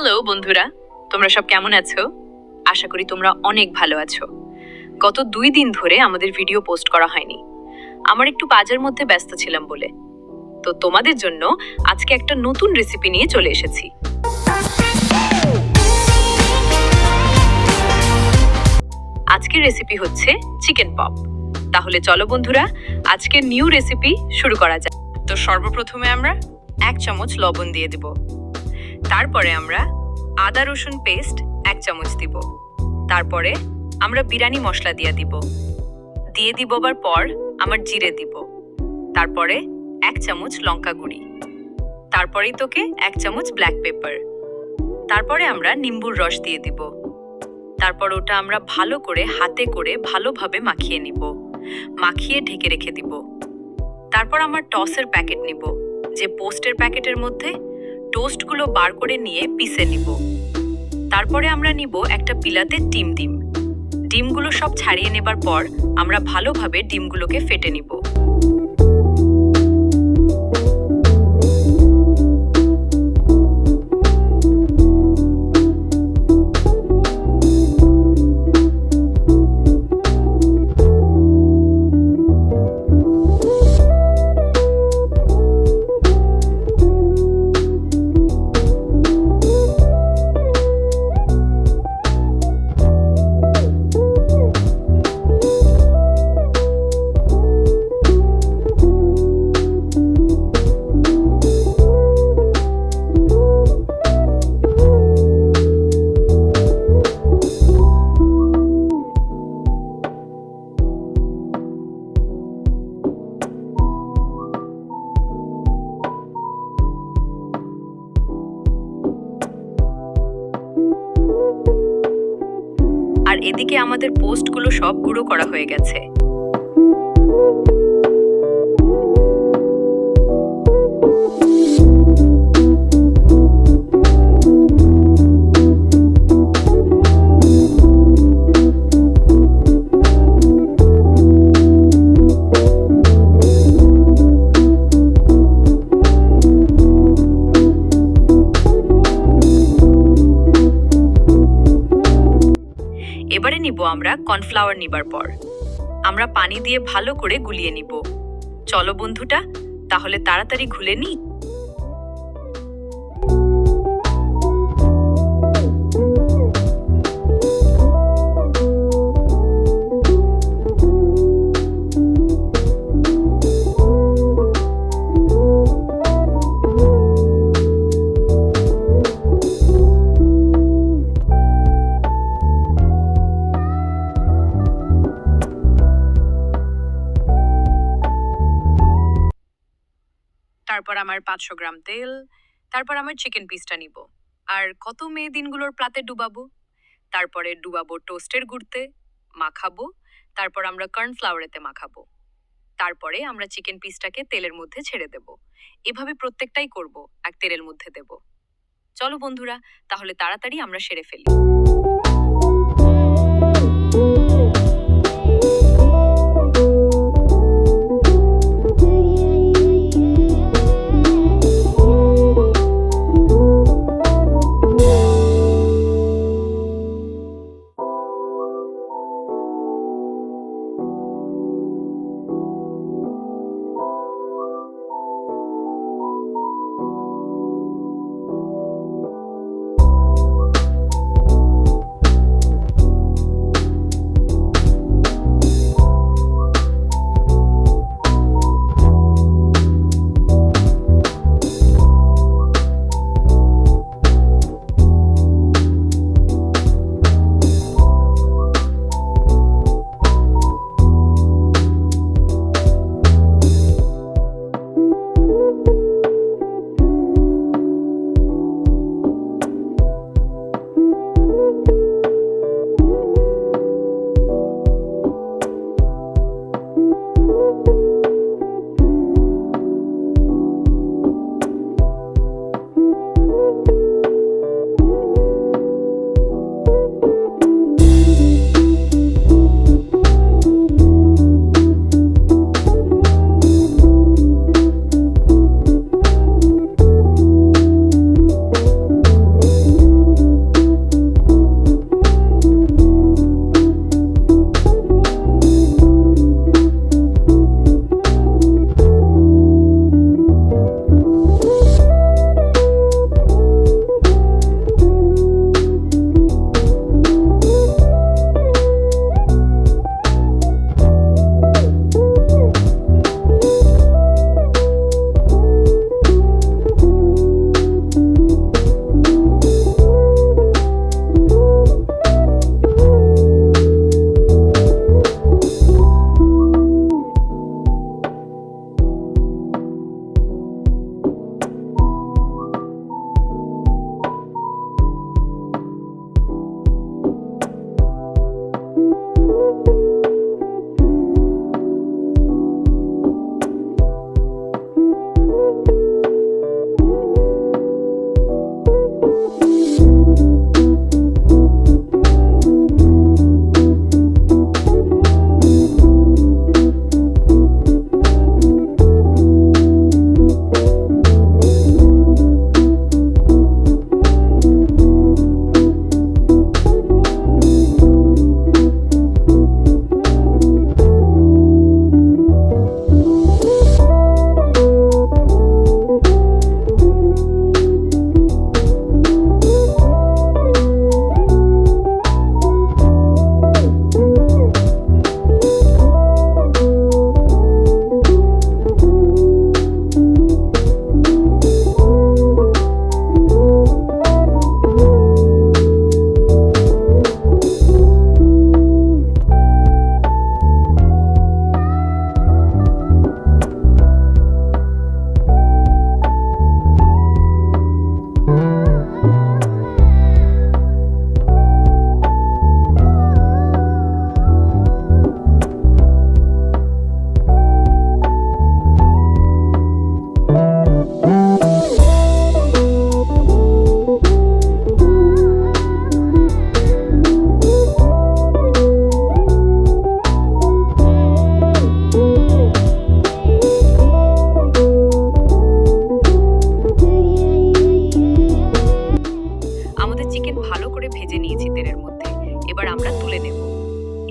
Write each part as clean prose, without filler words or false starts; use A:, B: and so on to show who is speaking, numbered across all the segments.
A: Hello বন্ধুরা, তোমরা সব কেমন আছো? আশা করি তোমরা অনেক ভালো আছো। গত 2 দিন ধরে আমাদের ভিডিও পোস্ট করা হয়নি। আমার একটু কাজের মধ্যে ব্যস্ত ছিলাম বলে। তো তোমাদের জন্য আজকে একটা নতুন রেসিপি নিয়ে চলে এসেছি। আজকের রেসিপি হচ্ছে চিকেন পপ। তাহলে চলো বন্ধুরা, আজকের নিউ রেসিপি শুরু করা যাক। তো সর্বপ্রথমে আমরা 1 চামচ লবণ দিয়ে দেব। তারপরে আমরা আদা রসুন পেস্ট 1 চামচ দিব। তারপরে আমরা বিরিয়ানি মশলা দিয়ে দিব পর আমার জিরে দিব। তারপরে 1 চামচ লঙ্কা গুঁড়ি। তারপরেই তোকে 1 চামচ ব্ল্যাক পেপার। তারপরে আমরা নিম্বুর রস দিয়ে দিব। তারপর ওটা আমরা ভালো করে হাতে করে ভালোভাবে মাখিয়ে নিব। মাখিয়ে ঢেকে রেখে দিব। তারপর আমার টসের প্যাকেট নিব, যে পোস্টের প্যাকেটের মধ্যে টোস্টগুলো বার করে নিয়ে পিষে নিব। তারপরে আমরা নিব একটা পিলাতে ডিমগুলো সব ছাড়িয়ে নেবার পর আমরা ভালোভাবে ডিমগুলোকে ফেটে নিব। আর এদিকে আমাদের পোস্টগুলো সব গুঁড়ো করা হয়ে গেছে। এবারে নিব আমরা কর্নফ্লাওয়ার নিবার পর আমরা পানি দিয়ে ভালো করে গুলিয়ে নিব। চলো বন্ধুটা, তাহলে তাড়াতাড়ি ঘুলে নিই। তারপর আমার 500 গ্রাম তেল। তারপর আমার চিকেন পিসটা নিব আর কত মেয়ে দিনগুলোর প্লাতে ডুবাবো। তারপরে ডুবাবো টোস্টের গুঁড়তে, মাখাবো। তারপর আমরা কর্নফ্লাওয়ারেতে মাখাবো। তারপরে আমরা চিকেন পিসটাকে তেলের মধ্যে ছেড়ে দেব। এভাবে প্রত্যেকটাই করব আর তেলের মধ্যে দেব। চলো বন্ধুরা, তাহলে তাড়াতাড়ি আমরা সেরে ফেলি।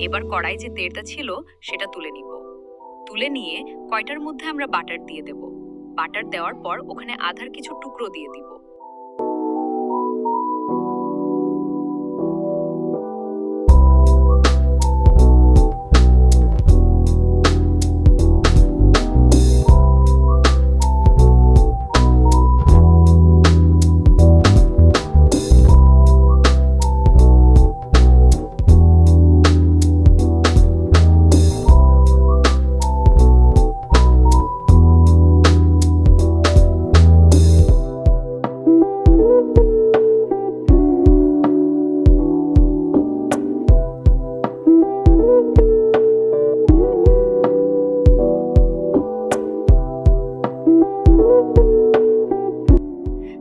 A: এবার কড়াই যে তেলটা ছিল সেটা তুলে নিব। তুলে নিয়ে কয়টার মধ্যে আমরা বাটার দিয়ে দেব। বাটার দেওয়ার পর ওখানে আধার কিছু টুকরো দিয়ে দিব।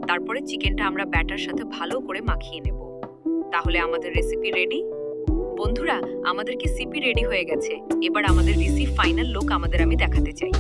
A: তারপরে চিকেনটা আমরা ব্যাটার সাথে ভালো করে মাখিয়ে নেব। তাহলে আমাদের রেসিপি রেডি। বন্ধুরা, আমাদের কি সিপি রেডি হয়ে গেছে। এবার আমাদের রিসি ফাইনাল লুক আমি দেখাতে চাই।